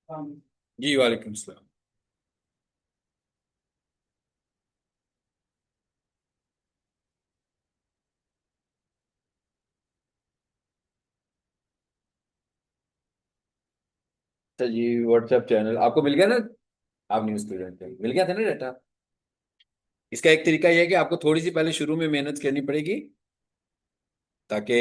जी वालेकुम सलाम। अच्छा जी, व्हाट्सएप चैनल आपको मिल गया ना? आप न्यूज स्टूडेंट थे, मिल गया था ना डाटा? इसका एक तरीका यह है कि आपको थोड़ी सी पहले शुरू में मेहनत करनी पड़ेगी, ताकि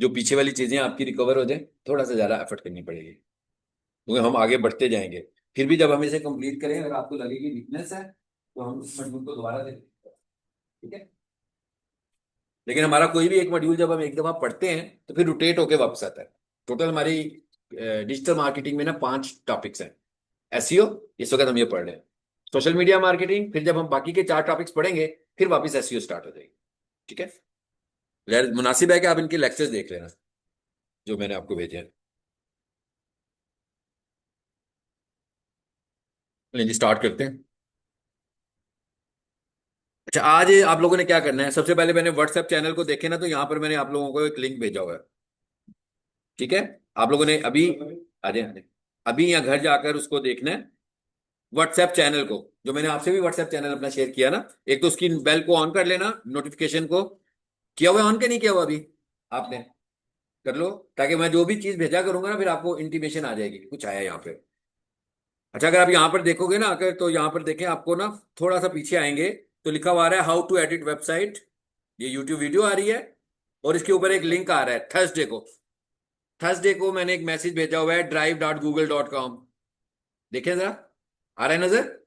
जो पीछे वाली चीजें आपकी रिकवर हो जाए। थोड़ा सा ज्यादा एफर्ट करनी पड़ेगी, क्योंकि हम आगे बढ़ते जाएंगे। फिर भी जब हम इसे कंप्लीट करें, अगर आपको लगे कि वीकनेस है, तो हम इस मॉड्यूल को दोबारा देखें। ठीक है। लेकिन हमारा कोई भी एक मॉड्यूल जब हम एक दफा पढ़ते हैं, तो फिर रोटेट होके वापस आता है। टोटल हमारी डिजिटल मार्केटिंग में ना 5 टॉपिक्स हैं। एसईओ, इस वक्त हम ये पढ़ रहे हैं। सोशल मीडिया मार्केटिंग, फिर जब हम बाकी के 4 टॉपिक्स पढ़ेंगे, फिर वापस एसईओ स्टार्ट हो जाएगी। ठीक है। मुनासिब है कि आप इनके लेक्चर्स देख लेना, जो मैंने आपको भेजे हैं। चलिए स्टार्ट करते हैं। अच्छा, आज आप लोगों ने क्या करना है? सबसे पहले मैंने व्हाट्सएप चैनल को देखे ना, तो यहाँ पर मैंने आप लोगों को एक लिंक भेजा हुआ है। ठीक है। आप लोगों ने अभी आ जाए, अभी यहाँ घर जाकर उसको देखना है, व्हाट्सएप चैनल को। जो मैंने आपसे भी व्हाट्सएप चैनल अपना शेयर किया ना, एक तो उसकी बेल को ऑन कर लेना, नोटिफिकेशन को। किया हुआ ऑन, के नहीं किया हुआ अभी आपने? कर लो, ताकि मैं जो भी चीज भेजा करूंगा ना, फिर आपको इंटीमेशन आ जाएगी कि कुछ आया यहाँ पे। अच्छा, अगर आप यहाँ पर देखोगे ना अगर, तो यहाँ पर देखें आपको ना, थोड़ा सा पीछे आएंगे तो लिखा हुआ आ रहा है हाउ टू एडिट वेबसाइट। ये यूट्यूब वीडियो आ रही है, और इसके ऊपर एक लिंक आ रहा है थर्सडे को। थर्सडे को मैंने एक मैसेज भेजा हुआ है drive.google.com। देखें जरा, आ रहा है नजर?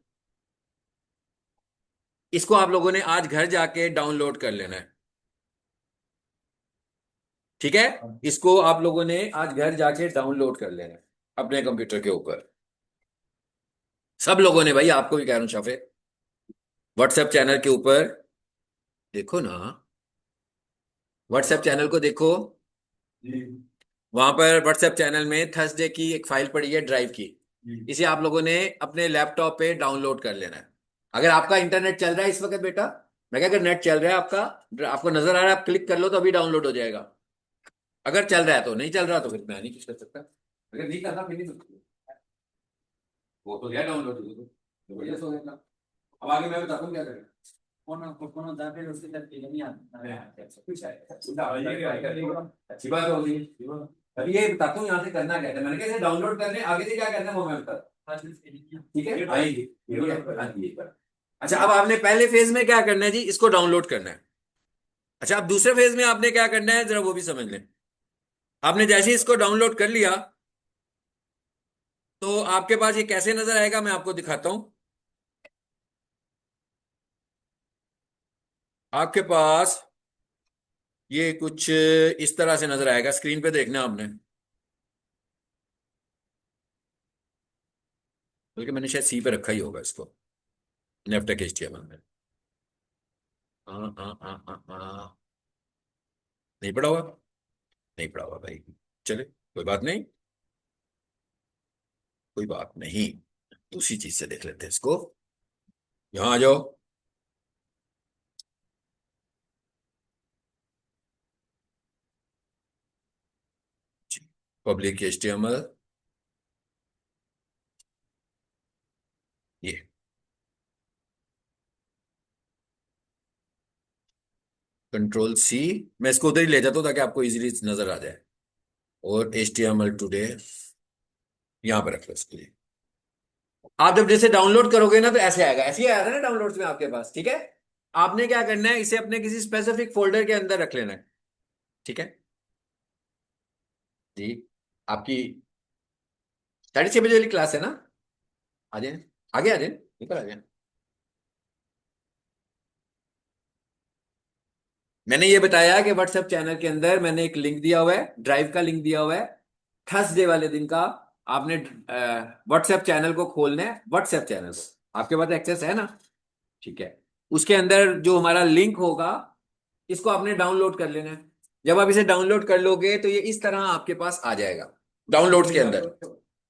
इसको आप लोगों ने आज घर जाके डाउनलोड कर लेना है। ठीक है। इसको आप लोगों ने आज घर जाके डाउनलोड कर लेना है अपने कंप्यूटर के ऊपर। सब लोगों ने भाई, आपको भी कह रहा हूं शाफे, व्हाट्सएप चैनल के ऊपर देखो ना। व्हाट्सएप चैनल को देखो। वहां पर व्हाट्सएप चैनल में थर्सडे की एक फाइल पड़ी है ड्राइव की। इसे आप लोगों ने अपने लैपटॉप पे डाउनलोड कर लेना है। अगर आपका इंटरनेट चल रहा है इस वक्त बेटा, मैं क्या, अगर नेट चल रहा है आपका, आपको नजर आ रहा है, आप क्लिक कर लो तो अभी डाउनलोड हो जाएगा। अगर चल रहा है तो, नहीं चल रहा तो फिर मैं नहीं कुछ कर सकता। अगर नहीं करना फिर नहीं सकता। वो तो गया डाउनलोड, तो बढ़िया सो गया। अब आगे मैं बताता हूँ क्या करें। कौन जाके उसके साथ नहीं आता है, सब कुछ है। अच्छी बात होगी। अभी ये बताता हूँ यहाँ से करना क्या है। मैंने कहा डाउनलोड करने, आगे से क्या करना है वो मैं बता। ठीक है, आएंगे ये आएंगे। अच्छा, अब आपने पहले फेज में क्या करना है जी, इसको डाउनलोड करना है। अच्छा, अब दूसरे फेज में आपने क्या करना है, जरा वो भी समझ लें। आपने जैसे ही इसको डाउनलोड कर लिया, तो आपके पास ये कैसे नजर आएगा, मैं आपको दिखाता हूं। आपके पास ये कुछ इस तरह से नजर आएगा, स्क्रीन पे देखना आपने। बल्कि मैंने शायद सी पे रखा ही होगा इसको, नेफ्टेक एचटीएमएल में। नहीं पड़ा हुआ, नहीं पड़ा हुआ भाई। चले, कोई बात नहीं, कोई बात नहीं। दूसरी चीज से देख लेते हैं इसको। यहां आ जाओ जी। पब्लिक एचटीएमएल, ये कंट्रोल C। मैं इसको उधर ही ले जाता हूँ ताकि आपको इजीली नजर आ जाए। और एचटीएमएल टुडे यहाँ पे रख लो इसके लिए। आप जब जैसे डाउनलोड करोगे ना, तो ऐसे आएगा, ऐसे ही आया था ना डाउनलोड्स में आपके पास। ठीक है। आपने क्या करना है, इसे अपने किसी स्पेसिफिक फोल्डर के अंदर रख लेना है। ठीक है जी। आपकी 6:30 बजे वाली क्लास है ना? आ जाए, आगे आ जाए, ऊपर आ जाए। मैंने ये बताया कि व्हाट्सएप चैनल के अंदर मैंने एक लिंक दिया हुआ है, ड्राइव का लिंक दिया हुआ है। थर्सडे वाले दिन का आपने व्हाट्सएप चैनल को खोलना है। व्हाट्सएप चैनल को आपके पास एक्सेस है ना? ठीक है। उसके अंदर जो हमारा लिंक होगा, इसको आपने डाउनलोड कर लेना है। जब आप इसे डाउनलोड कर लोगे, तो ये इस तरह आपके पास आ जाएगा डाउनलोड्स के अंदर।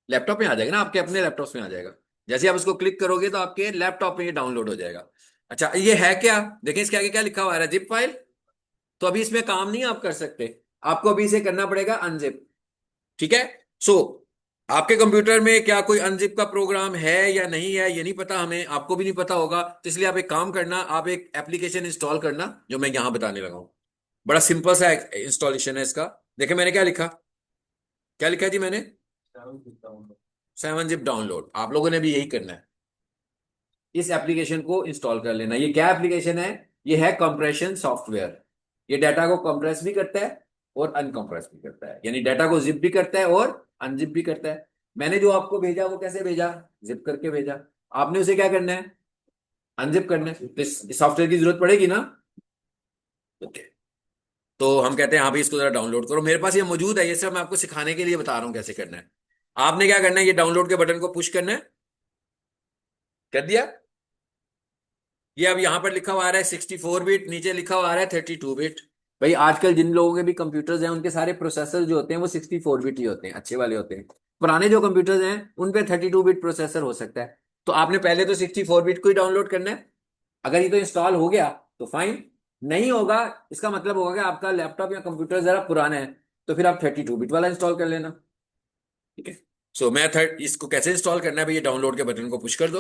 लैपटॉप में आ जाएगा ना, आपके अपने लैपटॉप में आ जाएगा। जैसे आप इसको क्लिक करोगे, तो आपके लैपटॉप में ये डाउनलोड हो जाएगा। अच्छा, ये है क्या? देखिए इसके आगे क्या लिखा हुआ है, जिप फाइल। तो अभी इसमें काम नहीं आप कर सकते, आपको अभी इसे करना पड़ेगा अनजिप। ठीक है। सो आपके कंप्यूटर में क्या कोई अनजिप का प्रोग्राम है या नहीं है, ये नहीं पता हमें, आपको भी नहीं पता होगा, तो इसलिए आप एक काम करना, आप एक एप्लीकेशन इंस्टॉल करना जो मैं यहां बताने लगा हूं। बड़ा सिंपल सा इंस्टॉलेशन है इसका। देखिए मैंने क्या लिखा, क्या लिखा जी मैंने, 7-zip डाउनलोड। आप लोगों ने भी यही करना है, इस एप्लीकेशन को इंस्टॉल कर लेना। ये क्या एप्लीकेशन है, ये है कंप्रेशन सॉफ्टवेयर। ये डाटा को कंप्रेस भी करता है और अनकंप्रेस भी करता है, यानी डाटा को जिप भी करता है और अनजिप भी करता है। मैंने जो आपको भेजा वो कैसे भेजा, जिप करके भेजा। आपने उसे क्या करना है, अनजिप करना है। तो इस सॉफ्टवेयर की जरूरत पड़ेगी ना। ओके, तो हम कहते हैं हाँ भाई इसको जरा डाउनलोड करो, मेरे पास ये मौजूद है, ये सब मैं आपको सिखाने के लिए बता रहा हूँ कैसे करना है। आपने क्या करना है, ये डाउनलोड के बटन को पुश करना है, कर दिया। ये अब यहां पर लिखा हुआ आ रहा है 64 बिट, नीचे लिखा हुआ आ रहा है 32 बिट। भाई आजकल जिन लोगों के भी कंप्यूटर्स हैं उनके सारे प्रोसेसर जो होते हैं वो 64 बिट ही होते हैं, अच्छे वाले होते हैं। पुराने जो कंप्यूटर्स हैं उन पे 32 बिट प्रोसेसर हो सकता है। तो आपने पहले तो 64 बिट को ही डाउनलोड करना है। अगर ये तो इंस्टॉल हो गया तो फाइन, नहीं होगा इसका मतलब होगा कि आपका लैपटॉप या कंप्यूटर जरा पुराना है, तो फिर आप 32 बिट वाला इंस्टॉल कर लेना। ठीक है, सो मैं थर्ड इसको कैसे इंस्टॉल करना है भाई, ये डाउनलोड के बटन को पुश कर दो।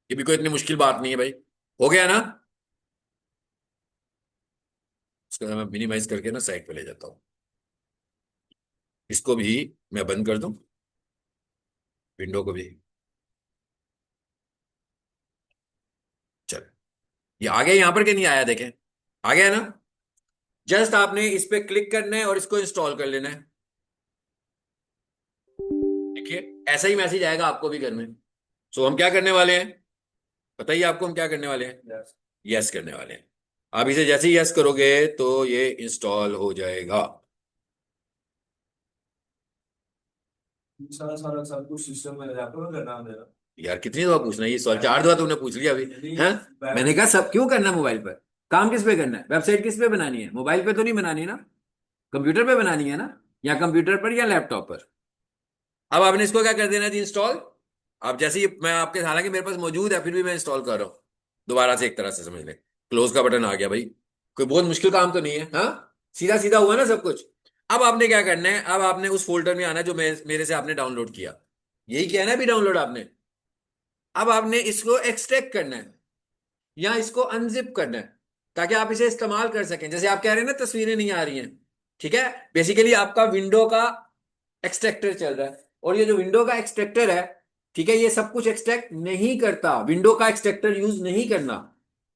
ये भी कोई इतनी मुश्किल बात नहीं है भाई, हो गया ना। इसको मैं मिनिमाइज करके ना साइड पे ले जाता हूँ, इसको भी मैं बंद कर दूं, विंडो को भी। चल, ये आ गया यहाँ पर, कि नहीं आया देखें, आ गया ना। जस्ट आपने इस पे क्लिक करना है और इसको इंस्टॉल कर लेना है। देखिए ऐसा ही मैसेज आएगा आपको भी घर में। सो हम क्या करने वाले हैं, बताइए आपको हम क्या करने वाले हैं, यस करने वाले हैं। आप इसे जैसे ही यस करोगे तो ये इंस्टॉल हो जाएगा। सारा सारा सब कुछ सिस्टम में लैपटॉप में करना मेरा। यार कितनी दफा पूछना है ये सवाल, 4 दफा तुमने पूछ लिया अभी हैं। मैंने कहा सब क्यों करना है मोबाइल पर, काम किस पे करना है, वेबसाइट किस पे बनानी है, मोबाइल पे तो नहीं बनानी ना, कंप्यूटर पे बनानी है ना, या कंप्यूटर पर या लैपटॉप पर। अब आपने इसको क्या कर देना जी, इंस्टॉल। अब जैसे ही मैं आपके, हालांकि मेरे पास मौजूद है फिर भी मैं इंस्टॉल कर रहा हूं, दोबारा से एक तरह से समझ लें। क्लोज का बटन आ गया भाई, कोई बहुत मुश्किल काम तो नहीं है, हाँ सीधा सीधा हुआ ना सब कुछ। अब आपने क्या करना है, अब आपने उस फोल्डर में आना है जो मेरे से आपने डाउनलोड किया, यही किया ना अभी डाउनलोड आपने। अब आपने इसको एक्सट्रैक्ट करना है या इसको अनजिप करना है, ताकि आप इसे इस्तेमाल कर सकें। जैसे आप कह रहे हैं ना तस्वीरें नहीं आ रही हैं, ठीक है, बेसिकली आपका विंडो का एक्सट्रैक्टर चल रहा है, और ये जो विंडो का एक्सट्रैक्टर है, ठीक है, ये सब कुछ एक्सट्रैक्ट नहीं करता, विंडो का एक्सट्रैक्टर यूज नहीं करना।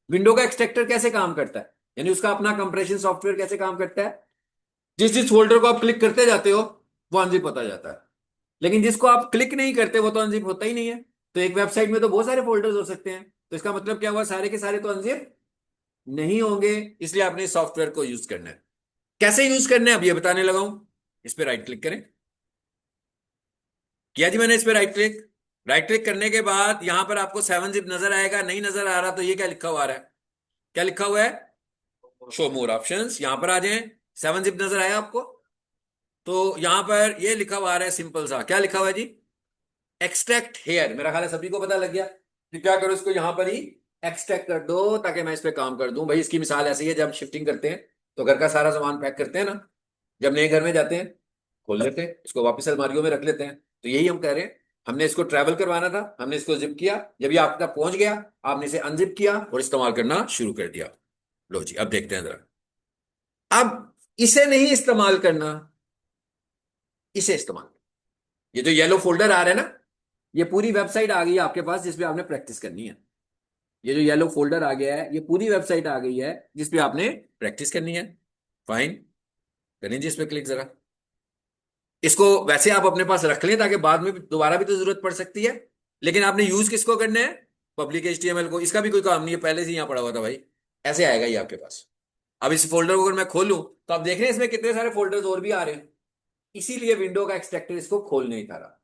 विंडो का एक्सट्रैक्टर कैसे काम करता है, यानी उसका अपना कंप्रेशन सॉफ्टवेयर कैसे काम करता है, जिस जिस फोल्डर को आप क्लिक करते जाते हो वो अनजिप होता जाता है, लेकिन जिसको आप क्लिक नहीं करते वो तो अनजिप होता ही नहीं है। तो एक वेबसाइट में तो बहुत सारे फोल्डर्स हो सकते हैं, तो इसका मतलब क्या हुआ, सारे के सारे तो अनजिप नहीं होंगे। इसलिए आपने इस सॉफ्टवेयर को यूज करना है। कैसे यूज करना है अब ये बताने लगा हूं। इस पे राइट क्लिक करें, किया जी मैंने इस पे राइट क्लिक। राइट क्लिक करने के बाद यहां पर आपको 7-zip नजर आएगा, नहीं नजर आ रहा तो ये क्या लिखा हुआ आ रहा है, क्या लिखा हुआ है, शो मोर ऑप्शंस। यहां पर आ जाएं, 7-zip नजर आया आपको, तो यहां पर ये लिखा हुआ आ रहा है सिंपल सा, क्या लिखा हुआ है जी, एक्सट्रैक्ट हेयर। मेरा ख्याल है सभी को पता लग गया कि क्या करो, इसको यहां पर ही एक्सट्रैक्ट कर दो ताकि मैं इस पे काम कर दूं। भाई इसकी मिसाल ऐसी है, जब शिफ्टिंग करते हैं तो घर का सारा सामान पैक करते हैं ना, जब नए घर में जाते हैं खोल लेते हैं इसको, वापस अलमारियों में रख लेते हैं। तो यही हम कह रहे हैं, हमने इसको ट्रैवल करवाना था, हमने इसको जिप किया, जब ये आप तक पहुंच गया आपने इसे अनजिप किया और इस्तेमाल करना शुरू कर दिया। लो जी अब देखते हैं जरा, अब इसे नहीं इस्तेमाल करना, इसे इस्तेमाल, ये जो येलो फोल्डर आ रहा है ना, ये पूरी वेबसाइट आ गई है आपके पास जिसपे आपने प्रैक्टिस करनी है। ये जो येलो फोल्डर आ गया है ये पूरी वेबसाइट आ गई है जिसपे आपने प्रैक्टिस करनी है। फाइन, करें जी इस पे क्लिक जरा। इसको वैसे आप अपने पास रख लें ताकि बाद में दोबारा भी तो जरूरत पड़ सकती है, लेकिन आपने यूज किसको करना है, पब्लिक एचटीएमएल को। इसका भी कोई काम नहीं है, पहले से ही यहाँ पड़ा हुआ था भाई, ऐसे आएगा ये आपके पास। अब इस फोल्डर को अगर मैं खोलूं तो आप देख रहे हैं इसमें कितने सारे फोल्डर्स और भी आ रहे हैं, इसीलिए विंडो का एक्सट्रैक्टर इसको खोल नहीं पा रहा।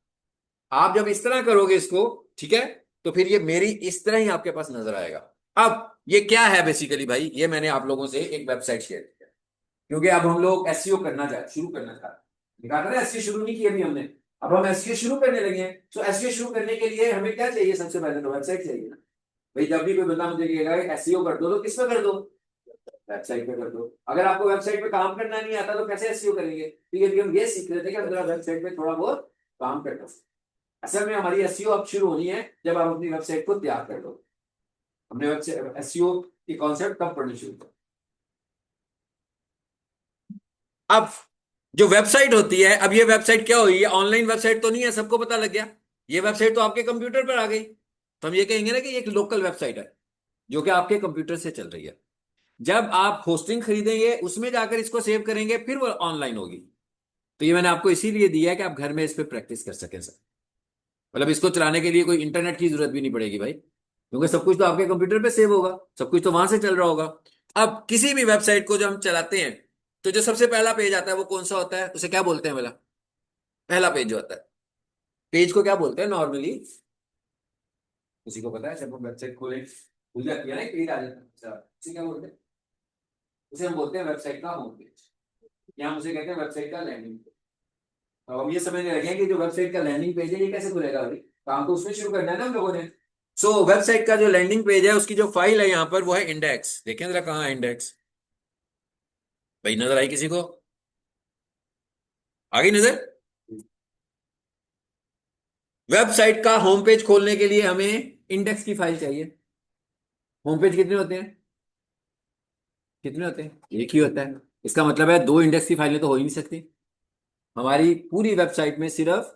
आप जब इस तरह करोगे इसको, ठीक है, तो फिर ये मेरी इस तरह ही आपके पास नजर आएगा। अब ये क्या है बेसिकली भाई, ये मैंने आप लोगों से एक वेबसाइट शेयर किया, क्योंकि अब हम लोग एसईओ करना चाहते, शुरू करना चाहते हैं। लिखा था ना एसईओ शुरू नहीं किया अभी हमने, अब हम एसईओ शुरू करने लगे हैं। तो एसईओ शुरू करने के लिए हमें क्या चाहिए, सबसे पहले तो वेबसाइट चाहिए ना। भाई जब भी कोई बंदा मुझे कहेगा एसईओ कर दो तो किस पे कर दो, वेबसाइट पे कर दो। अगर आपको वेबसाइट पे काम करना नहीं आता तो कैसे एसईओ करेंगे? ठीक है, हम ये सीख रहे थे कि हम वेबसाइट पे थोड़ा बहुत काम करना। असल में हमारी एसईओ अब शुरू होनी है जब आप अपनी वेबसाइट को तैयार कर लो। हमने वेबसाइट एसईओ की कॉन्सेप्ट तब पढ़नी शुरू किया। अब जो वेबसाइट होती है, अब ये वेबसाइट क्या हुई? ये ऑनलाइन वेबसाइट तो नहीं है, सबको पता लग गया। ये वेबसाइट तो आपके कंप्यूटर पर आ गई, तो हम ये कहेंगे ना कि ये एक लोकल वेबसाइट है जो कि आपके कंप्यूटर से चल रही है। जब आप होस्टिंग खरीदेंगे उसमें जाकर इसको सेव करेंगे, फिर वो ऑनलाइन होगी। तो ये मैंने आपको इसीलिए दिया है कि आप घर में इस पर प्रैक्टिस कर सकें सर। मतलब इसको चलाने के लिए कोई इंटरनेट की जरूरत भी नहीं पड़ेगी भाई, क्योंकि सब कुछ तो आपके कंप्यूटर पे सेव होगा, सब कुछ तो वहां से चल रहा होगा। अब किसी भी वेबसाइट को जब हम चलाते हैं तो जो सबसे पहला पेज आता है वो कौन सा होता है? उसे क्या बोलते हैं? पहला पहला पेज जो होता है, पेज को क्या बोलते हैं नॉर्मली? किसी को पता है? जब हम वेबसाइट खोले खुल जाती है ना, एक पेज आ जाता है, अच्छा, उसे क्या बोलते हैं? उसे हम बोलते हैं वेबसाइट का होम पेज, या हम उसे कहते हैं वेबसाइट का लैंडिंग पेज। अब हम ये समझने लगे हैं कि जो वेबसाइट का लैंडिंग पेज है ये कैसे खुलेगा भाई, काम तो उसमें शुरू करना है ना हम लोगों ने। सो वेबसाइट का जो लैंडिंग पेज है उसकी जो फाइल है यहाँ पर वो है इंडेक्स। देखें जरा कहाँ है इंडेक्स? भाई नजर आई किसी को? आ गई नजर? वेबसाइट का होम पेज खोलने के लिए हमें इंडेक्स की फाइल चाहिए। होम पेज कितने होते हैं? कितने होते हैं? एक ही होता है। इसका मतलब है दो इंडेक्स की फाइलें तो हो ही नहीं सकती। हमारी पूरी वेबसाइट में सिर्फ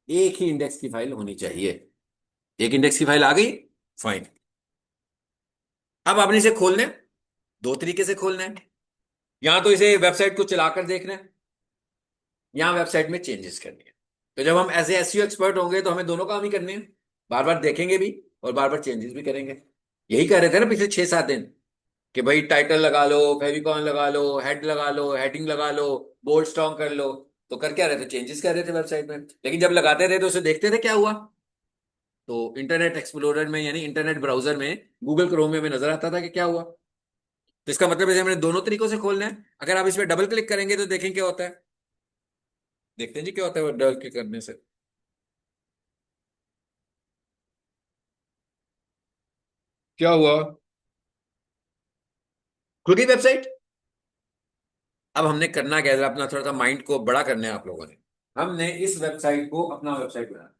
एक ही इंडेक्स की फाइल होनी चाहिए। एक इंडेक्स की फाइल आ गई, फाइन। अब आपने इसे खोलना है, दो तरीके से खोलना है। या तो इसे वेबसाइट को चलाकर देखना है, या वेबसाइट में चेंजेस करनी है। तो जब हम एज ए एसईओ एक्सपर्ट होंगे तो हमें दोनों काम ही करने हैं, बार बार देखेंगे भी और बार बार चेंजेस भी करेंगे। यही कह रहे थे ना पिछले 6-7 दिन कि भाई टाइटल लगा लो, फेविकॉन लगा लो, हेड लगा लो, हेडिंग लगा लो, बोल्ड स्ट्रॉन्ग कर लो। तो कर क्या रहे थे? चेंजेस कर रहे थे वेबसाइट में। लेकिन जब लगाते थे तो उसे देखते थे क्या हुआ। तो इंटरनेट एक्सप्लोरर में यानी इंटरनेट ब्राउजर में, गूगल क्रोम में हमें नजर आता था कि क्या हुआ। तो इसका मतलब है हमने दोनों तरीकों से खोलना है। अगर आप इस पर डबल क्लिक करेंगे तो देखें क्या होता है। देखते हैं जी क्या होता है डबल क्लिक करने से। क्या हुआ? खुल गई वेबसाइट। अब हमने करना क्या है, अपना थोड़ा सा माइंड को बड़ा करना है आप लोगों ने। हमने इस वेबसाइट को अपना वेबसाइट बनाना,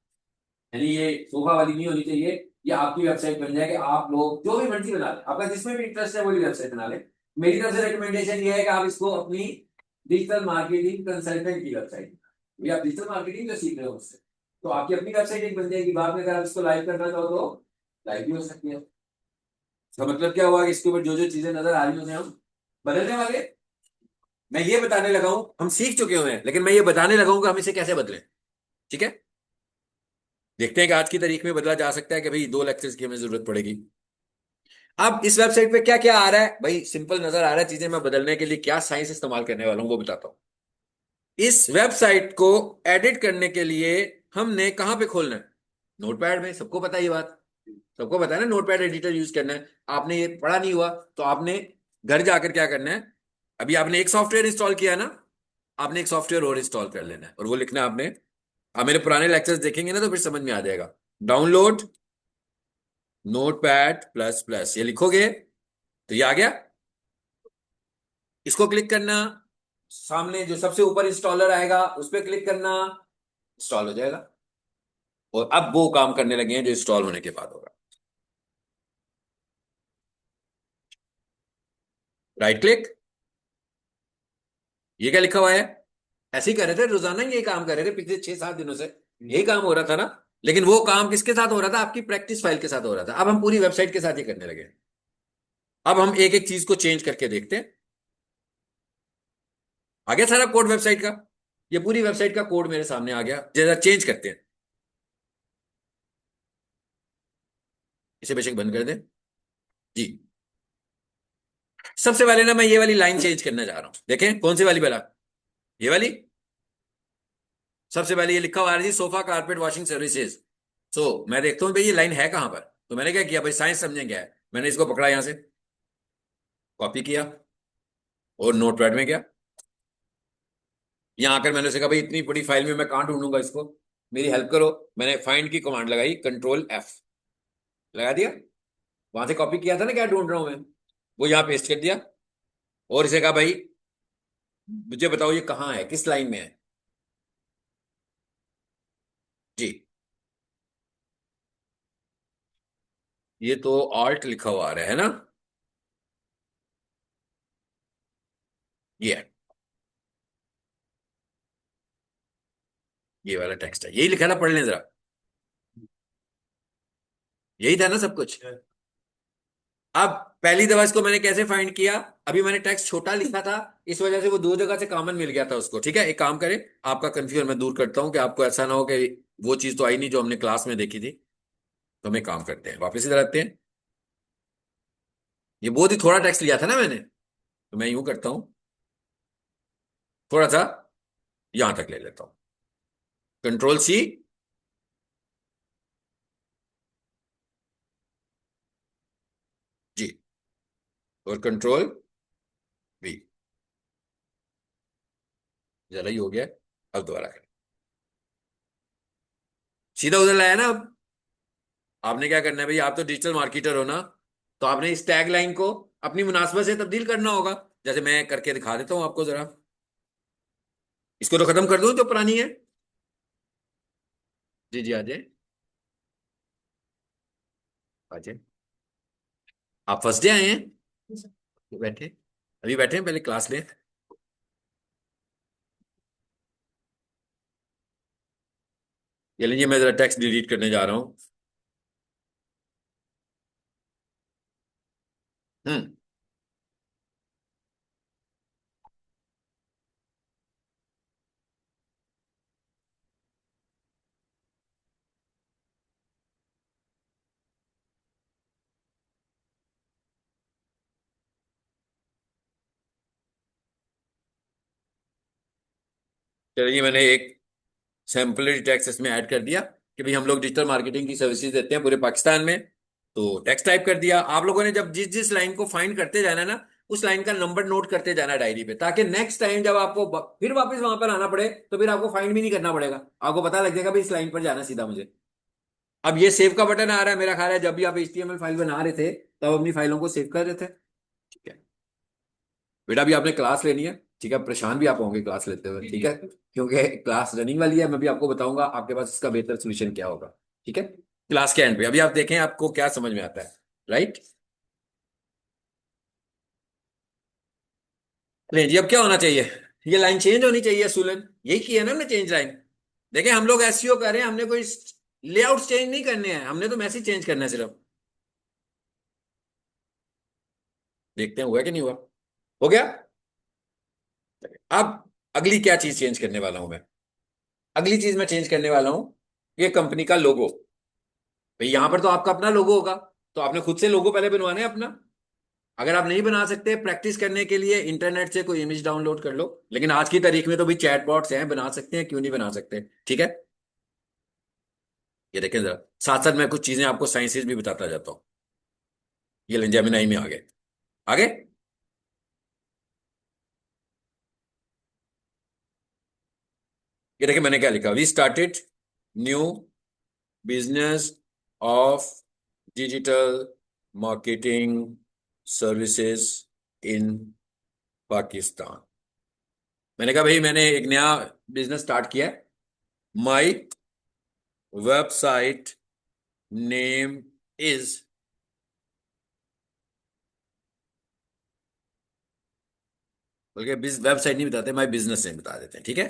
यानी ये सोफा वाली नहीं होनी चाहिए। ये आपकी वेबसाइट बन जाए कि आप लोग जो भी मर्जी बना लें, आपका जिसमें भी इंटरेस्ट है वही वेबसाइट बना लें। मेरी तरफ से रिकमेंडेशन ये है कि आप इसको अपनी डिजिटल मार्केटिंग कंसल्टेंट की वेबसाइट, ये आप डिजिटल मार्केटिंग जो सीख रहे हो उससे, तो आपकी अपनी वेबसाइट एक बन जाएगी। बाद में अगर आप इसको लाइव करना चाहो तो लाइव भी हो सकती है। इसका मतलब क्या हुआ कि इसके ऊपर जो जो चीजें नजर आ रही हैं उसे हम बदलने वाले। मैं ये बताने लगा हूं, हम सीख चुके हुए हैं, लेकिन मैं ये बताने लगा हूं कि हम इसे कैसे बदलें। ठीक है, देखते हैं कि आज की तारीख में बदला जा सकता है कि भाई 2 लेक्चर्स की हमें जरूरत पड़ेगी। अब इस वेबसाइट पे क्या क्या आ रहा है भाई, सिंपल नजर आ रहा है चीजें। मैं बदलने के लिए क्या साइंस इस्तेमाल करने वाला हूं वो बताता हूं। इस वेबसाइट को एडिट करने के लिए हमने कहां पे खोलना है? नोटपैड में। सबको पता है ये बात, सबको पता है ना नोटपैड एडिटर यूज करना है। आपने ये पढ़ा नहीं हुआ तो आपने घर जाकर क्या करना है, अभी आपने एक सॉफ्टवेयर इंस्टॉल किया है ना, आपने एक सॉफ्टवेयर और इंस्टॉल कर लेना है और वो लिखना है आपने। आप मेरे पुराने लेक्चर्स देखेंगे ना तो फिर समझ में आ जाएगा। डाउनलोड नोटपैड प्लस प्लस, ये लिखोगे तो ये आ गया। इसको क्लिक करना, सामने जो सबसे ऊपर इंस्टॉलर आएगा उस पर क्लिक करना, इंस्टॉल हो जाएगा। और अब वो काम करने लगे हैं जो इंस्टॉल होने के बाद होगा। राइट क्लिक, ये क्या लिखा हुआ है? ऐसे ही कर रहे थे रोजाना, यही काम कर रहे थे पिछले 6-7 दिनों से, यही काम हो रहा था ना। लेकिन वो काम किसके साथ हो रहा था? आपकी प्रैक्टिस फाइल के साथ हो रहा था। अब हम पूरी वेबसाइट के साथ ही करने लगे। अब हम एक एक चीज को चेंज करके देखते हैं। आ गया सारा कोड वेबसाइट का, ये पूरी वेबसाइट का कोड मेरे सामने आ गया। जरा चेंज करते हैं, इसे बेशक बंद कर दें जी। सबसे पहले ना मैं ये वाली लाइन चेंज करना चाह रहा हूं। देखें कौन सी वाली वाला, ये वाली। सबसे पहले ये लिखा हुआ है जी सोफा कारपेट वॉशिंग सर्विसेज। सो मैं देखता हूँ भाई ये लाइन है कहां पर। तो मैंने क्या किया भाई, साइंस समझें क्या है, मैंने इसको पकड़ा यहां से, कॉपी किया और नोटपैड में गया। यहां आकर मैंने उसे कहा भाई इतनी बड़ी फाइल में मैं कहां ढूंढूंगा इसको, मेरी हेल्प करो। मैंने फाइंड की कमांड लगाई, कंट्रोल F लगा दिया। वहां से कॉपी किया था ना क्या ढूंढ रहा हूं मैं, वो यहाँ पेस्ट कर दिया। और इसे कहा भाई मुझे बताओ ये कहाँ है, किस लाइन में है। जी, ये तो ऑल्ट लिखा हुआ आ रहा है ना। ये है, ये वाला टेक्स्ट है, यही लिखा था, पढ़ लें जरा। यही था ना सब कुछ। अब पहली दफा इसको मैंने कैसे फाइंड किया, अभी मैंने टेक्स्ट छोटा लिखा था, इस वजह से वो दो जगह से कॉमन मिल गया था उसको। ठीक है, एक काम करें, आपका कंफ्यूजन मैं दूर करता हूं कि आपको ऐसा ना हो कि वो चीज तो आई नहीं जो हमने क्लास में देखी थी। तो हम एक काम करते हैं, वापस इधर आते हैं। ये बहुत ही थोड़ा टेक्स्ट लिया था ना मैंने, तो मैं यूं करता हूं, थोड़ा सा यहां तक ले लेता हूं, कंट्रोल सी। जी, और कंट्रोल वी। जरा ही हो गया, अब दोबारा करें। सीधा उधर लाया ना। अब आपने क्या करना है भाई, आप तो डिजिटल मार्केटर हो ना, तो आपने इस टैग लाइन को अपनी मुनासबत से तब्दील करना होगा। जैसे मैं करके दिखा देता हूं आपको जरा। इसको तो खत्म कर दूं जो पुरानी है। जी जी, आ जाए, आ जाए। आप फर्स्ट डे आए हैं, बैठे, अभी बैठे हैं, पहले क्लास लें। ये लीजिए, मैं जरा टेक्स्ट डिलीट करने जा रहा हूँ। हम्म। चलिए, मैंने एक सैम्पलरी टैक्स इसमें ऐड कर दिया कि भाई हम लोग डिजिटल मार्केटिंग की सर्विसेज देते हैं पूरे पाकिस्तान में। तो टेक्स्ट टाइप कर दिया। आप लोगों ने जब जिस जिस लाइन को फाइंड करते जाना है ना, उस लाइन का नंबर नोट करते जाना डायरी पे, ताकि नेक्स्ट टाइम जब आपको फिर वापस वहां पर आना पड़े तो फिर आपको फाइंड भी नहीं करना पड़ेगा, आपको पता लग जाएगा भाई इस लाइन पर जाना सीधा मुझे। अब ये सेव का बटन आ रहा है, मेरा ख्याल है जब भी आप HTML फाइल बना रहे थे तब अपनी फाइलों को सेव कर रहे थे। ठीक है, बेटा भी आपने क्लास लेनी है, ठीक है, परेशान भी आप होंगे क्लास लेते हुए, ठीक है, क्योंकि क्लास रनिंग वाली है। मैं भी आपको बताऊंगा आपके पास इसका बेहतर सोल्यूशन क्या होगा। ठीक है, क्लास के एंड पे अभी आप देखें आपको क्या समझ में आता है। राइट, नहीं जी, अब क्या होना चाहिए, ये लाइन चेंज होनी चाहिए सुलन, यही किया ना हमने चेंज लाइन। देखें, हम लोग SEO कर रहे हैं, हमने कोई लेआउट चेंज नहीं करने हैं, हमने तो मैसेज चेंज करना है सिर्फ। देखते हैं हुआ कि नहीं हुआ। हो गया। अब अगली क्या चीज चेंज करने वाला हूं मैं, अगली चीज मैं चेंज करने वाला हूं ये कंपनी का लोगो। भाई यहां पर तो आपका अपना लोगो होगा, तो आपने खुद से लोगो पहले बनवाना है अपना। अगर आप नहीं बना सकते, प्रैक्टिस करने के लिए इंटरनेट से कोई इमेज डाउनलोड कर लो, लेकिन आज की तारीख में तो भी चैटबॉट्स हैं, बना सकते हैं, क्यों नहीं बना सकते। ठीक है, ये देखें जरा, साथ साथ मैं कुछ चीजें आपको साइंसेज भी बताता जाता हूँ। ये जेमिनाई में आ गए, आगे। ये देखिए मैंने क्या लिखा, we started new business of digital marketing services in Pakistan. मैंने कहा भाई मैंने एक नया बिजनेस स्टार्ट किया है, माई वेबसाइट नेम इज, बल्कि वेबसाइट नहीं बताते, माई बिजनेस नेम बता देते हैं। ठीक है,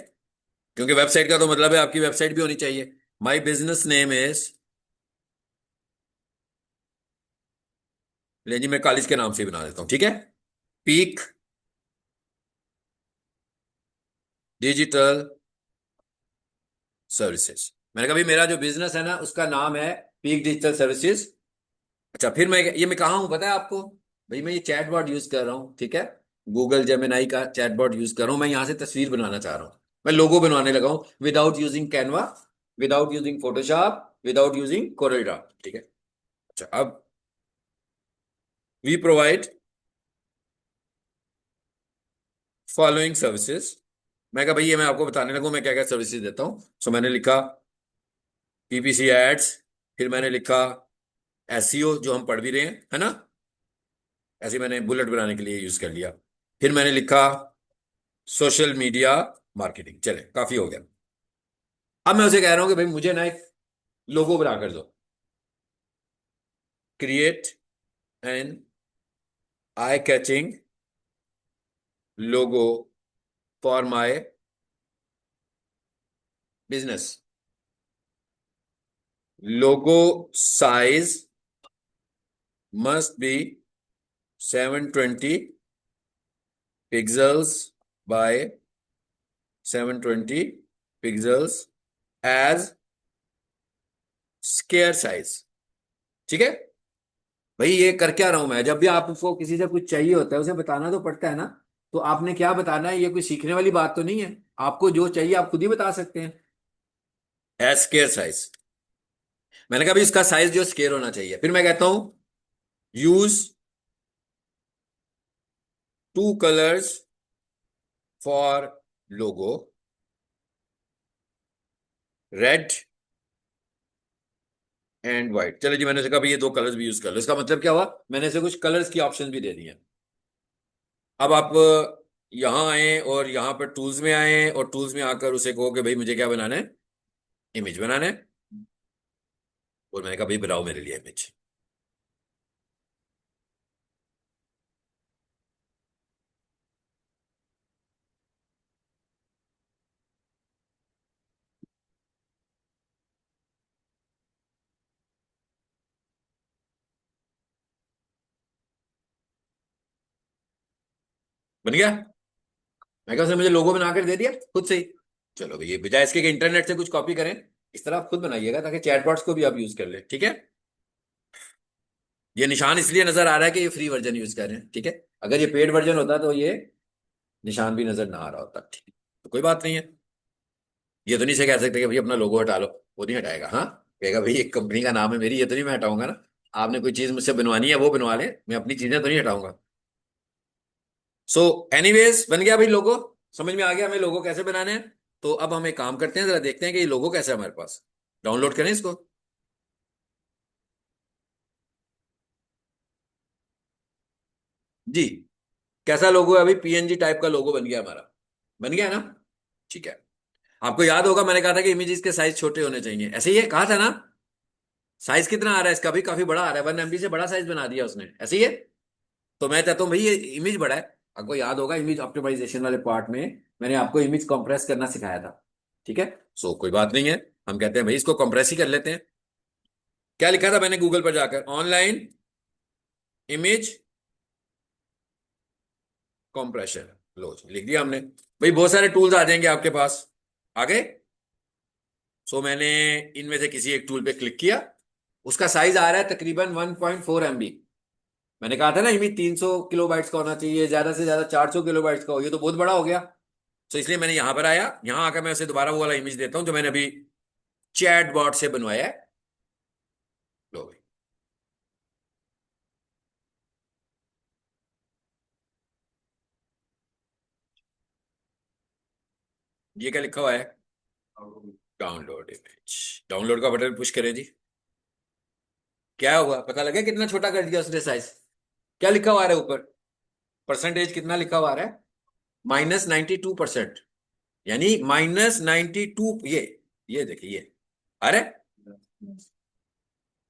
क्योंकि वेबसाइट का तो मतलब है आपकी वेबसाइट भी होनी चाहिए। माई बिजनेस नेम इज, ले जी मैं कॉलेज के नाम से ही बना देता हूँ। ठीक है, पीक डिजिटल सर्विसेज। मैंने कहा भाई मेरा जो बिजनेस है ना उसका नाम है पीक डिजिटल सर्विसेज। अच्छा, फिर मैं कहा हूं पता है आपको, भाई मैं ये चैटबॉट यूज कर रहा हूँ, ठीक है, गूगल जेमिनाई का चैटबॉट यूज कर रहा हूँ। मैं यहां से तस्वीर बनाना चाह रहा हूँ, मैं लोगो बनवाने लगा हूँ without using Canva, without using Photoshop, without using Corel Draw. ठीक है, अच्छा, अब वी प्रोवाइड फॉलोइंग सर्विसेज। मैं कहा भाई ये मैं आपको बताने लगूं मैं क्या क्या सर्विसेज देता हूँ। सो मैंने लिखा PPC एड्स, फिर मैंने लिखा SEO जो हम पढ़ भी रहे हैं, है ना, ऐसे मैंने बुलेट बनाने के लिए यूज कर लिया। फिर मैंने लिखा सोशल मीडिया मार्केटिंग। चले, काफी हो गया। अब मैं उसे कह रहा हूं कि भाई मुझे ना एक लोगो बना कर दो। Create an eye catching logo for my business. Logo size must be 720 pixels by 720 pixels as square size. ठीक है भाई, ये कर क्या रहा हूं मैं? जब भी आपको किसी से कुछ चाहिए होता है उसे बताना तो पड़ता है ना। तो आपने क्या बताना है? ये कोई सीखने वाली बात तो नहीं है। आपको जो चाहिए आप खुद ही बता सकते हैं। As square size. मैंने कहा भाई इसका साइज जो स्क्वायर होना चाहिए। फिर मैं कहता हूं use two colours for logo, red and white. चलो जी, मैंने कहा भाई ये दो कलर्स भी यूज कर लो। इसका मतलब क्या हुआ? मैंने इसे कुछ कलर्स की ऑप्शन भी दे दी है। अब आप यहां आए और यहां पर टूल्स में आए और टूल्स में आकर उसे कहो कि भाई मुझे क्या बनाना है? इमेज बनाना है। और मैंने कहा भाई बनाओ मेरे लिए इमेज। बन गया। मैं कहा उसने मुझे लोगो बनाकर दे दिया खुद से ही। चलो भाई, ये बजाय इसके कि इंटरनेट से कुछ कॉपी करें, इस तरह आप खुद बनाइएगा ताकि चैटबॉट्स को भी आप यूज कर ले। ठीक है। ये निशान इसलिए नजर आ रहा है कि ये फ्री वर्जन यूज कर रहे हैं। ठीक है। अगर ये पेड वर्जन होता तो ये निशान भी नजर ना आ रहा होता। ठीक है, तो कोई बात नहीं है। ये तो नहीं से कह सकते कि भाई अपना लोगो हटा लो। वो नहीं हटाएगा। हाँ, कहेगा भाई एक कंपनी का नाम है मेरी, ये तो नहीं मैं हटाऊंगा ना। आपने कोई चीज मुझसे बनवानी है वो बनवा ले, मैं अपनी चीजें तो नहीं हटाऊंगा। सो एनीवेज, बन गया भाई लोगो। समझ में आ गया हमें लोगो कैसे बनाने हैं। तो अब हम एक काम करते हैं, जरा देखते हैं कि ये लोगो कैसा है हमारे पास। डाउनलोड करें इसको। जी, कैसा लोगो है? अभी पीएनजी टाइप का लोगो बन गया हमारा। बन गया ना? ठीक है। आपको याद होगा मैंने कहा था कि इमेजेस के साइज छोटे होने चाहिए, ऐसे ही है कहा था ना। साइज कितना आ रहा है इसका? भी काफी बड़ा आ रहा है, 1 MB से बड़ा साइज बना दिया उसने, ऐसे ही है। तो मैं चाहता हूँ भाई ये इमेज बड़ा है। आपको याद होगा इमेज ऑप्टिमाइजेशन वाले पार्ट में मैंने आपको इमेज कंप्रेस करना सिखाया था। ठीक है। सो कोई बात नहीं है। हम कहते हैं भाई इसको कंप्रेस ही कर लेते हैं। क्या लिखा था मैंने गूगल पर जाकर? Online image compression. लो जी, लिख दिया हमने। भाई बहुत सारे टूल्स आ जाएंगे आपके पास। आ गए। सो मैंने इनमें से किसी एक टूल पे क्लिक किया। उसका साइज आ रहा है तकरीबन 1.4 MB। मैंने कहा था ना इमेज 300 किलोबाइट्स का होना चाहिए, ज्यादा से ज्यादा 400 किलोबाइट्स का हो। ये तो बहुत बड़ा हो गया। तो इसलिए मैंने यहां पर आया, यहां आकर मैं उसे दोबारा वो वाला इमेज देता हूं जो मैंने अभी चैट बॉट से बनवाया है। लो भाई, ये क्या लिखा हुआ है? Download image. डाउनलोड का बटन पुश करें जी। क्या हुआ पता लगा? कितना छोटा कर दिया उसने साइज। क्या लिखा हुआ है ऊपर? परसेंटेज कितना लिखा हुआ है? -92%। यानी -92। ये देखिए। अरे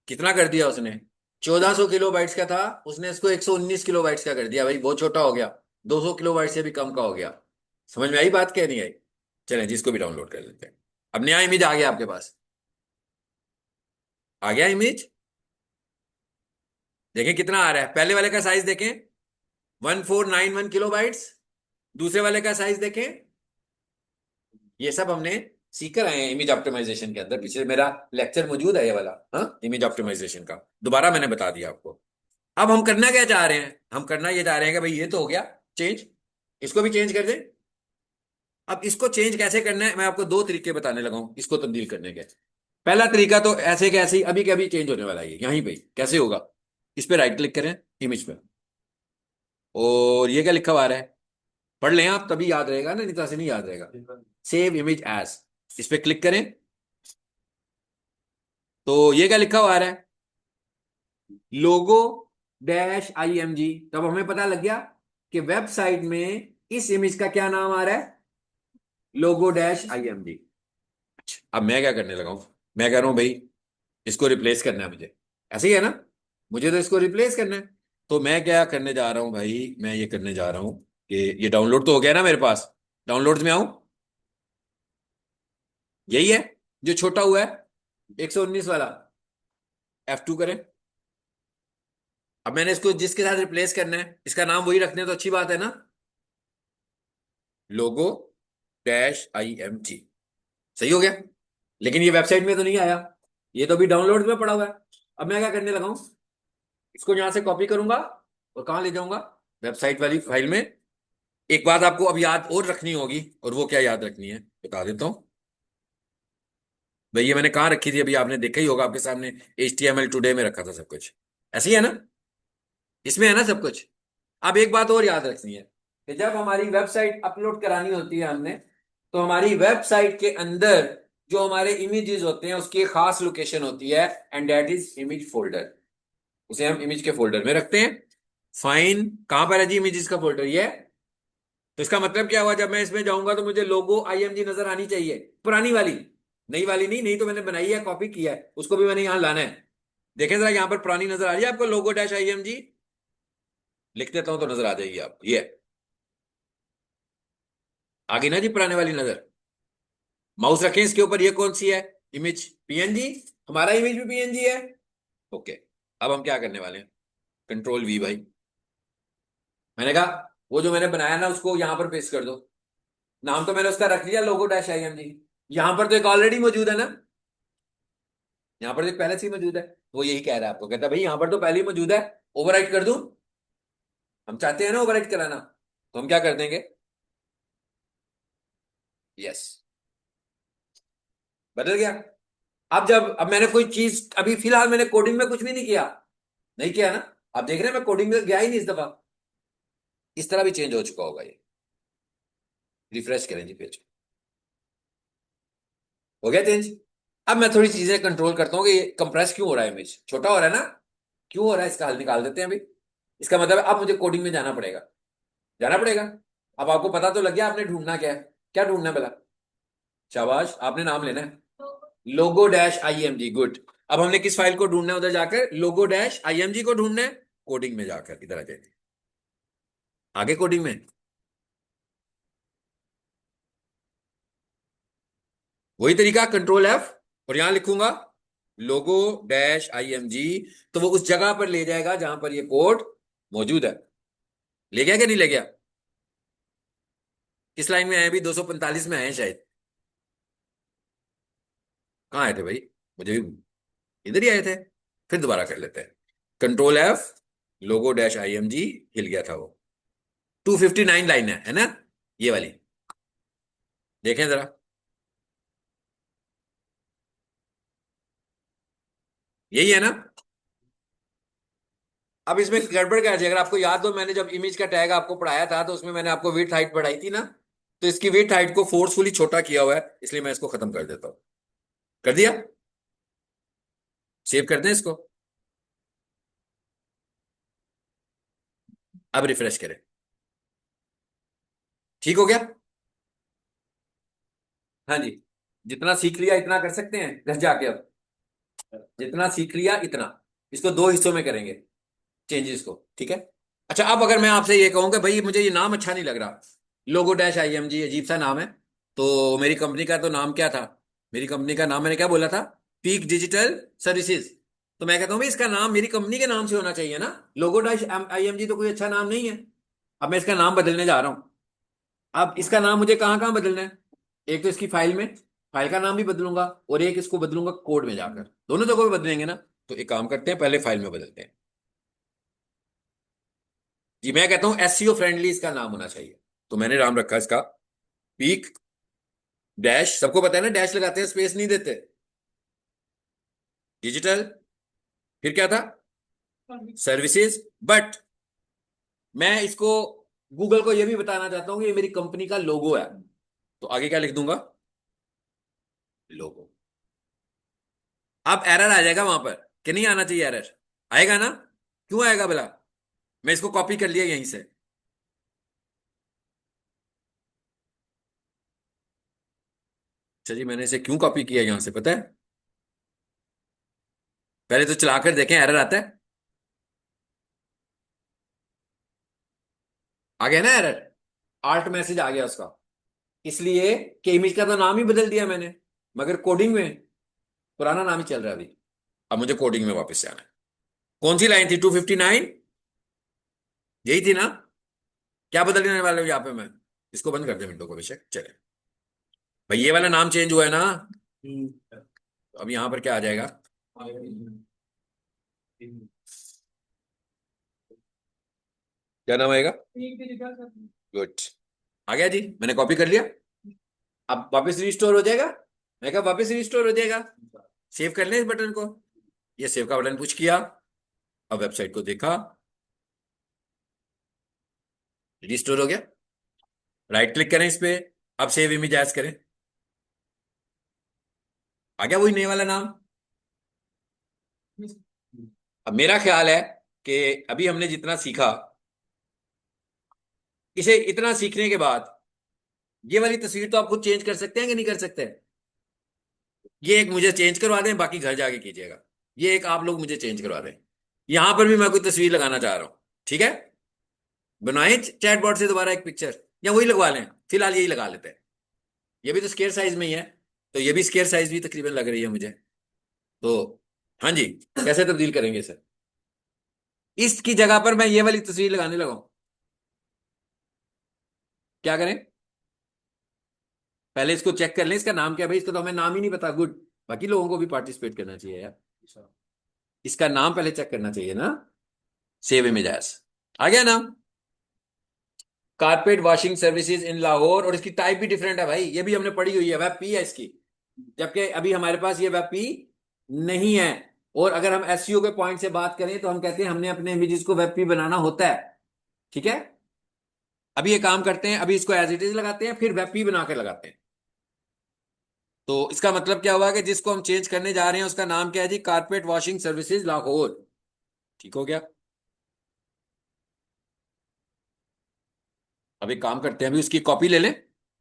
कितना कर दिया उसने? 1400 किलोबाइट्स का था, उसने इसको 119 किलोबाइट्स का कर दिया। भाई बहुत छोटा हो गया। 200 किलोबाइट से भी कम का हो गया। समझ में आई बात? क्या नहीं आई? चलें जिसको भी डाउनलोड कर लेते हैं। अब नया इमेज आ गया आपके पास। आ गया इमेज। देखें कितना आ रहा है। पहले वाले का साइज देखें, 1491 किलोबाइट्स। दूसरे वाले का साइज देखें। ये सब हमने सीख कर आए हैं इमेज ऑप्टिमाइजेशन के अंदर। पीछे मेरा लेक्चर मौजूद है ये वाला, हाँ, इमेज ऑप्टिमाइजेशन का। दोबारा मैंने बता दिया आपको। अब हम करना क्या चाह रहे हैं? हम करना ये चाह रहे हैं कि भाई ये तो हो गया चेंज, इसको भी चेंज कर दें। अब इसको चेंज कैसे करना है मैं आपको दो तरीके बताने लगा हूं इसको तब्दील करने के। पहला तरीका तो ऐसे कैसे ही अभी के अभी चेंज होने वाला है। यहीं पे कैसे होगा? इस पे राइट क्लिक करें, इमेज पे, और ये क्या लिखा हुआ आ रहा है? पढ़ लें आप, तभी याद रहेगा ना, नहीं तो ऐसे नहीं याद रहेगा। Save image as. इस पे क्लिक करें तो ये क्या लिखा हुआ आ रहा है? लोगो -IMG। तब हमें पता लग गया कि वेबसाइट में इस इमेज का क्या नाम आ रहा है, लोगो डैश IMG। अब मैं क्या करने लगा हूं, मैं कह रहा हूं भाई इसको रिप्लेस करना है मुझे, ऐसे ही है ना, मुझे तो इसको रिप्लेस करना है। तो मैं क्या करने जा रहा हूं भाई, मैं ये करने जा रहा हूं कि ये डाउनलोड तो हो गया ना मेरे पास, डाउनलोड्स में आऊं, यही है जो छोटा हुआ है 119 वाला, F2 करें। अब मैंने इसको जिसके साथ रिप्लेस करना है इसका नाम वही रखने हैं, तो अच्छी बात है ना, लोगो डैश IMG, सही हो गया। लेकिन ये वेबसाइट में तो नहीं आया, ये तो अभी डाउनलोड में पड़ा हुआ है। अब मैं क्या करने लगा हूं, इसको यहां से कॉपी करूंगा और कहां ले जाऊंगा, वेबसाइट वाली फाइल में। एक बात आपको अब याद और रखनी होगी, और वो क्या याद रखनी है बता देता हूं भाई। ये मैंने कहाँ रखी थी अभी, आपने देखा ही होगा आपके सामने, HTML टुडे में रखा था सब कुछ, ऐसे ही है ना, इसमें है ना सब कुछ। अब एक बात और याद रखनी है कि जब हमारी वेबसाइट अपलोड करानी होती है हमने, तो हमारी वेबसाइट के अंदर जो हमारे इमेजेस होते हैं उसकी एक खास लोकेशन होती है, and that is image folder. उसे हम इमेज के फोल्डर में रखते हैं। फाइन, कहां पर है जी इमेजेस का फोल्डर, ये है। तो इसका मतलब क्या हुआ, जब मैं इसमें जाऊंगा तो मुझे लोगो IMG नजर आनी चाहिए, पुरानी वाली, नई वाली नहीं, नहीं तो मैंने बनाई है कॉपी किया है, उसको भी मैंने यहां लाना है। देखें जरा यहां पर पुरानी नजर आ रही है आपको, लोगो डैश IMG, लिख देता हूं तो नजर आ जाएगी आप, ये आ गई ना जी पुराने वाली नजर। माउस रखें इसके ऊपर, ये कौन सी है, इमेज PNG, हमारा इमेज भी PNG है। ओके, अब हम क्या करने वाले हैं, Ctrl V भाई, मैंने कहा वो जो मैंने बनाया ना उसको यहां पर पेस्ट कर दो। नाम तो मैंने उसका रख लिया, लोगो डैश IMG। यहां पर तो एक ऑलरेडी मौजूद है ना, यहाँ पर तो एक पहले से ही मौजूद है। वो यही कह रहा है आपको, कहता है भाई यहाँ पर तो पहले ही मौजूद है, ओवरराइट कर दूं। हम चाहते हैं ना ओवरराइट कराना, तो हम क्या कर देंगे, यस, बदल गया। अब मैंने कोई चीज, अभी फिलहाल मैंने कोडिंग में कुछ भी नहीं किया, नहीं किया ना, आप देख रहे हैं मैं कोडिंग में गया ही नहीं इस दफा। इस तरह भी चेंज हो चुका होगा ये, रिफ्रेश करें जी पेज, हो गया चेंज। अब मैं थोड़ी चीजें कंट्रोल करता हूँ कि ये कंप्रेस क्यों हो रहा है, इमेज छोटा हो रहा है ना, क्यों हो रहा है, इसका हल निकाल देते हैं अभी। इसका मतलब है अब मुझे कोडिंग में जाना पड़ेगा, जाना पड़ेगा। अब आपको पता तो लग गया आपने ढूंढना क्या है, क्या ढूंढना है भला, शाबाश, आपने नाम लेना है, लोगो डैश IMG, गुड। अब हमने किस फाइल को ढूंढना है, उधर जाकर लोगो डैश IMG को ढूंढना है, कोडिंग में जाकर इधर आ जाए, आगे कोडिंग में वही तरीका, Ctrl F, और यहां लिखूंगा लोगो डैश IMG, तो वो उस जगह पर ले जाएगा जहां पर ये कोड मौजूद है। ले गया क्या नहीं ले गया, किस लाइन में आए अभी, 245 में आए शायद, कहाँ आए थे भाई, मुझे भी इधर ही आए थे। फिर दोबारा कर लेते हैं, Ctrl F, लोगो डैश IMG, हिल गया था वो। 259 लाइन है ना, ये वाली, देखें जरा, यही है ना। अब इसमें गड़बड़ क्या है, अगर आपको याद हो मैंने जब इमेज का टैग आपको पढ़ाया था तो उसमें मैंने आपको विड्थ हाइट बढ़ाई थी ना, तो इसकी विड्थ हाइट को फोर्सफुली छोटा किया हुआ है, इसलिए मैं इसको खत्म कर देता हूं। कर दिया, सेव कर दें इसको, अब रिफ्रेश करें, ठीक हो गया। हाँ जी, जितना सीख लिया इतना कर सकते हैं घर जाके, अब जितना सीख लिया इतना, इसको दो हिस्सों में करेंगे चेंजेस को, ठीक है। अच्छा, अब अगर मैं आपसे ये कहूँ कि भाई मुझे ये नाम अच्छा नहीं लग रहा, लोगो डैश IMG अजीब सा नाम है, तो मेरी कंपनी का तो नाम क्या था, मेरी कंपनी का नाम मैंने क्या बोला था, पीक डिजिटल सर्विसेज। तो मैं कहता हूँ भाई इसका नाम मेरी कंपनी के नाम से होना चाहिए ना, लोगो डैश IMG तो कोई अच्छा नाम नहीं है। अब मैं इसका नाम बदलने जा रहा हूँ। अब इसका नाम मुझे कहाँ कहाँ बदलना है, एक तो इसकी फाइल में, फाइल का नाम भी बदलूंगा, और एक इसको बदलूंगा कोड में जाकर, दोनों जगह पे बदलेंगे ना। तो एक काम करते हैं, पहले फाइल में बदलते हैं जी। मैं कहता हूं SEO फ्रेंडली इसका नाम होना चाहिए, तो मैंने नाम रखा इसका पीक डैश, सबको पता है ना डैश लगाते हैं स्पेस नहीं देते, डिजिटल, फिर क्या था, सर्विसेज। बट मैं इसको गूगल को यह भी बताना चाहता हूं कि ये मेरी कंपनी का लोगो है, तो आगे क्या लिख दूंगा, लोगो। अब एरर आ जाएगा वहां पर, कि नहीं आना चाहिए एरर, आएगा ना, क्यों आएगा भला, मैं इसको कॉपी कर लिया यहीं से, अच्छा जी, मैंने इसे क्यों कॉपी किया यहां से पता है? पहले तो चलाकर देखें एरर आता है। आ गया ना एरर? आल्ट मैसेज आ गया उसका। इसलिए कि इमेज का तो नाम ही बदल दिया मैंने, मगर कोडिंग में पुराना नाम ही चल रहा है अभी। अब मुझे कोडिंग में वापस से आना है। कौन सी लाइन थी? 259, यही थी ना? क्या बदलने वाले हूं यहाँ पे मैं? इसको बंद कर दे विंडो को अभिषेक, चले। भाई ये वाला नाम चेंज हुआ है ना? अब यहाँ पर क्या आ जाएगा? क्या नाम आएगा? गुड। आ गया जी, मैंने कॉपी कर लिया। अब वापस रिस्टोर हो जाएगा। मैं कहा वापस रिस्टोर हो जाएगा। सेव कर लें इस बटन को। ये सेव का बटन पुश किया। अब वेबसाइट को देखा, रिस्टोर हो गया। राइट क्लिक करें इस पे। अब सेव इमेज एज करें। आ गया वही नए वाला नाम। अब मेरा ख्याल है कि अभी हमने जितना सीखा, इसे इतना सीखने के बाद ये वाली तस्वीर तो आप खुद चेंज कर सकते हैं कि नहीं कर सकते? ये एक मुझे चेंज करवा दें, बाकी घर जाके कीजिएगा। ये एक आप लोग मुझे चेंज करवा दें। यहां पर भी मैं कोई तस्वीर लगाना चाह रहा हूं, ठीक है? बनाए चैटबॉट से दोबारा एक पिक्चर, या वही लगवा लें। फिलहाल यही लगा लेते हैं। ये भी तो स्केयर साइज में ही है, तो ये भी स्केयर साइज भी तकरीबन लग रही है मुझे। तो हाँ जी, कैसे तब्दील करेंगे सर? इसकी जगह पर मैं ये वाली तस्वीर लगाने लगा हूं। क्या करें? पहले इसको चेक कर लें, इसका नाम क्या है भाई? इसका तो हमें नाम ही नहीं पता। गुड। बाकी लोगों को भी पार्टिसिपेट करना चाहिए यार। इसका नाम पहले चेक करना चाहिए ना। सेव इमेज एज आ गया नाम, carpet washing services in Lahore. और इसकी टाइप भी डिफरेंट है भाई, ये भी हमने पढ़ी हुई है, वेब पी है इसकी। जबकि अभी हमारे पास ये वेब पी नहीं है। और अगर हम एसईओ के पॉइंट से बात करें तो हम कहते हैं हमने अपने इमेजेस को वेब पी बनाना होता है। ठीक है। अभी ये काम करते हैं, अभी इसको एज इट इज लगाते हैं, फिर वेब पी बना के लगाते हैं। तो इसका मतलब क्या हुआ कि जिसको हम चेंज करने जा रहे हैं उसका नाम क्या है जी? Carpet washing services Lahore. ठीक हो गया। अब एक काम करते हैं, अभी उसकी कॉपी ले लें,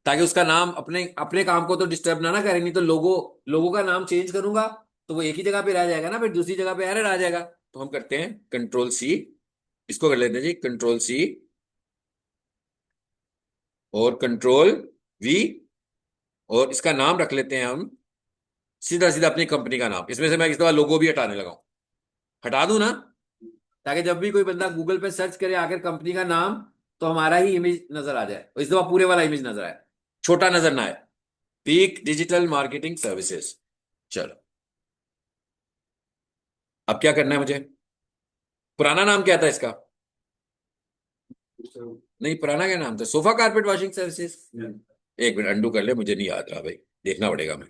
ताकि उसका नाम अपने अपने काम को तो डिस्टर्ब ना ना करें। नहीं तो लोगो लोगों का नाम चेंज करूंगा तो वो एक ही जगह पे रह जाएगा ना, फिर दूसरी जगह पे एरर आ जाएगा। तो हम करते हैं कंट्रोल C। इसको कर लेते हैं जी कंट्रोल C, और कंट्रोल V। और इसका नाम रख लेते हैं हम सीधा सीधा अपनी कंपनी का नाम। इसमें से मैं इस दफा लोगो भी हटाने लगा हूं। हटा दूं ना, ताकि जब भी कोई बंदा गूगल पे सर्च करे आकर कंपनी का नाम, तो हमारा ही इमेज नजर आ जाए, और इस दफा पूरे वाला इमेज नजर आए, छोटा नजर ना आए। Peak digital marketing services. चलो, अब क्या करना है मुझे? पुराना नाम क्या था इसका? नहीं, पुराना क्या नाम था? Sofa carpet washing services. एक मिनट अंडू कर ले, मुझे नहीं याद रहा भाई, देखना पड़ेगा। मैं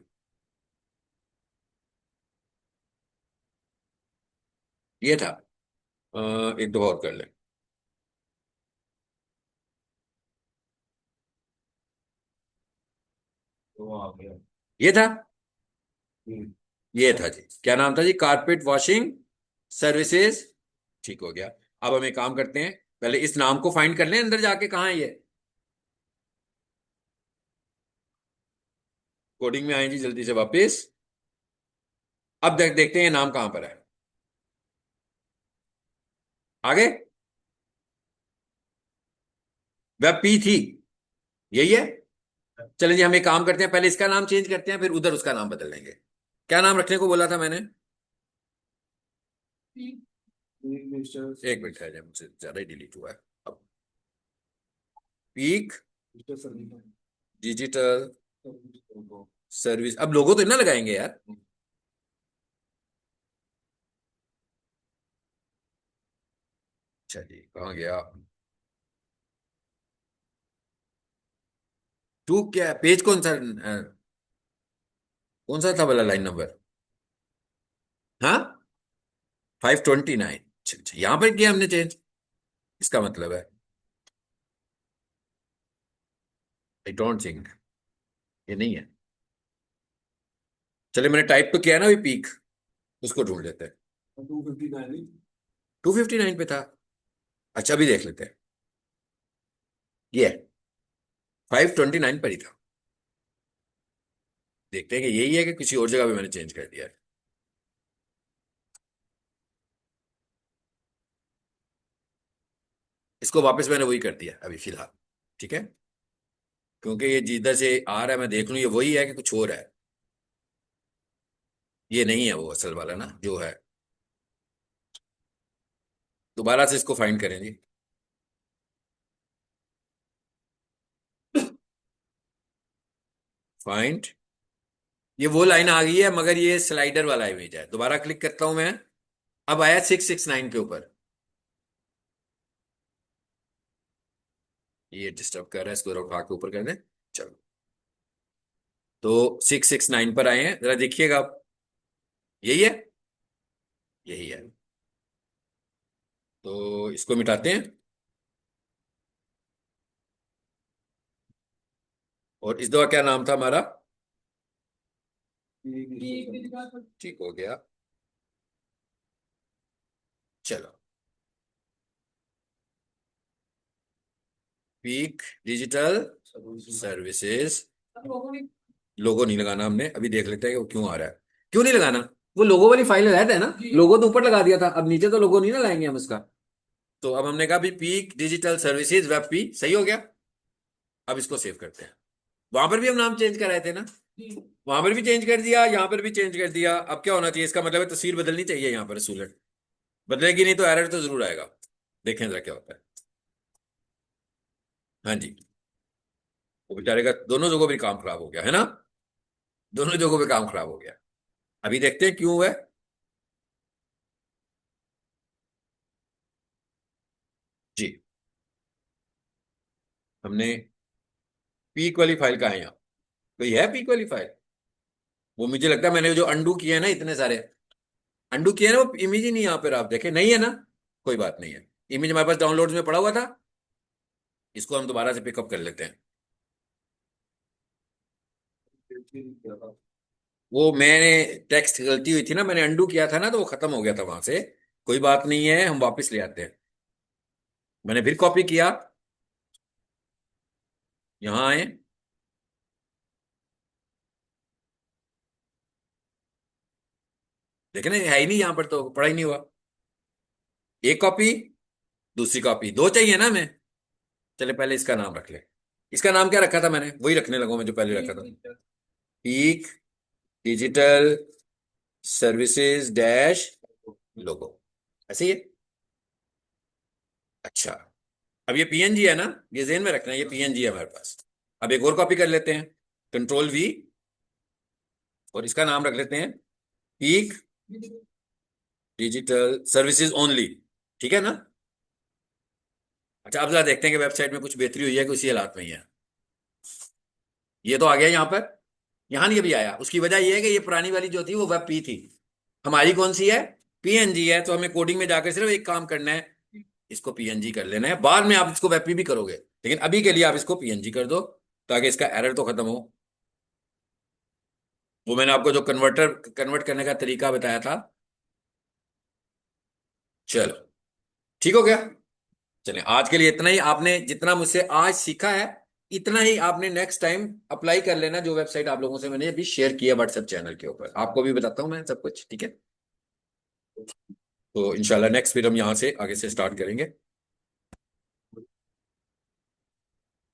ये था। एक दो और कर ले। तो आ गया। ये था। हम्म। ये था जी, क्या नाम था जी? Carpet washing services. ठीक हो गया। अब हम एक काम करते हैं, पहले इस नाम को फाइंड कर लें अंदर जाके, कहाँ है ये? कोडिंग में आए जी जल्दी से वापस। अब देखते हैं ये नाम कहां पर है। आगे वेब पी थी, यही है। चलें जी, हम एक काम करते हैं, पहले इसका नाम चेंज करते हैं, फिर उधर उसका नाम बदल लेंगे। क्या नाम रखने को बोला था मैंने? एक मिनट है, मुझसे ज्यादा ही डिलीट हुआ है। अब पीक डिजिटल सर्विस। अब लोगो तो इतना लगाएंगे यार। चलिए, कहाँ गया? टू क्या पेज? कौन सा कौन सा था वाला लाइन नंबर? हाँ, 529। अच्छा अच्छा, यहाँ पर किया हमने चेंज। इसका मतलब है आई डोंट थिंक ये नहीं है। चलिए, मैंने टाइप तो किया ना अभी पीक, उसको ढूंढ लेते हैं। 259। 259 पे था। अच्छा, अभी देख लेते हैं। ये 529 पर ही था। देखते हैं कि यही है कि किसी और जगह पे मैंने चेंज कर दिया है। इसको वापस मैंने वही कर दिया अभी फिलहाल। ठीक है, क्योंकि ये जिधर से आ रहा है मैं देख लूं ये वही है कि कुछ और है। ये नहीं है वो असल वाला ना जो है। दोबारा से इसको फाइंड करेंगे। फाइंड, ये वो लाइन आ गई है मगर ये स्लाइडर वाला इमेज है। दोबारा क्लिक करता हूं मैं। अब आया 669 के ऊपर। ये डिस्टर्ब कर रहा है, इसको उठा के ऊपर कर दें। चलो, तो 669 पर आए हैं, जरा देखिएगा आप। यही है, यही है। तो इसको मिटाते हैं। और इस दवा क्या नाम था हमारा? ठीक हो गया। चलो, पीक डिजिटल सर्विसेज। लोगो नहीं लगाना हमने, अभी देख लेते हैं कि वो क्यों आ रहा है। क्यों नहीं लगाना? वो लोगो वाली फाइल रहता है ना, लोगो तो ऊपर लगा दिया था, अब नीचे तो लोगो नहीं ना लाएंगे हम इसका। तो अब हमने कहा भी peak digital services web P सही हो गया। अब इसको सेव करते हैं। वहां पर भी हम नाम चेंज कराए थे ना, वहां पर भी चेंज कर दिया, यहाँ पर भी चेंज कर दिया। अब क्या होना चाहिए? इसका मतलब है तस्वीर बदलनी चाहिए यहाँ पर सूलट। बदलेगी नहीं तो एरर तो जरूर आएगा। देखें जरा क्या होता है। हाँ जी, वो बेचारे का दोनों जगहों पर काम खराब हो गया है ना। दोनों जगहों पे काम खराब हो गया। अभी देखते हैं क्यों हुआ है। जी, हमने पीक वाली फाइल कहाँ है यहाँ? कोई है पीक वाली फाइल? वो मुझे लगता है मैंने जो अंडू किए हैं ना, इतने सारे अंडू किए हैं ना, वो इमेज ही नहीं यहाँ पर आप देखें, नहीं है ना। कोई बात नहीं है, इमेज हमारे पास डाउनलोड्स में पड़ा हुआ था। इसको हम दोबारा से पिकअप कर लेते हैं। वो मैंने टेक्स्ट गलती हुई थी ना, मैंने अंडू किया था ना, तो वो खत्म हो गया था वहां से। कोई बात नहीं है, हम वापस ले आते हैं। मैंने फिर कॉपी किया, यहाँ आए। देखे ना, है ही नहीं यहाँ पर, तो पड़ा ही नहीं हुआ। एक कॉपी, दूसरी कॉपी, दो चाहिए ना हमें। चले पहले इसका नाम रख ले। इसका नाम क्या रखा था मैंने? वही रखने लगा मैं जो पहले रखा था। पीक डिजिटल सर्विसेज डैश लोगो, ऐसे ही है। अच्छा, अब ये पीएनजी है ना, ये जेन में रखना है, ये पीएनजी है हमारे पास। अब एक और कॉपी कर लेते हैं, कंट्रोल V, और इसका नाम रख लेते हैं पीक डिजिटल सर्विसेज ओनली। ठीक है ना? अच्छा, अब जरा देखते हैं कि वेबसाइट में कुछ बेहतरी हुई है कि उसी हालात में ही है। ये तो आ गया यहाँ पर। यहाँ नहीं अभी आया, उसकी वजह ये है कि ये पुरानी वाली जो थी वो वेब पी थी। हमारी कौन सी है? पीएनजी है। तो हमें कोडिंग में जाकर सिर्फ एक काम करना है, इसको पीएनजी कर लेना है। बाद में आप इसको वेब पी भी करोगे, लेकिन अभी के लिए आप इसको पीएनजी कर दो, ताकि इसका एरर तो खत्म हो। वो मैंने आपको जो कन्वर्ट करने का तरीका बताया था। चलो, ठीक हो गया। चलें, आज के लिए इतना ही। आपने जितना मुझसे आज सीखा है, इतना ही आपने नेक्स्ट टाइम अप्लाई कर लेना, जो वेबसाइट आप लोगों से मैंने अभी शेयर किया व्हाट्सएप चैनल के ऊपर। आपको भी बताता हूँ मैं सब कुछ, ठीक है? तो इंशाल्लाह नेक्स्ट फिर हम यहाँ से आगे से स्टार्ट करेंगे।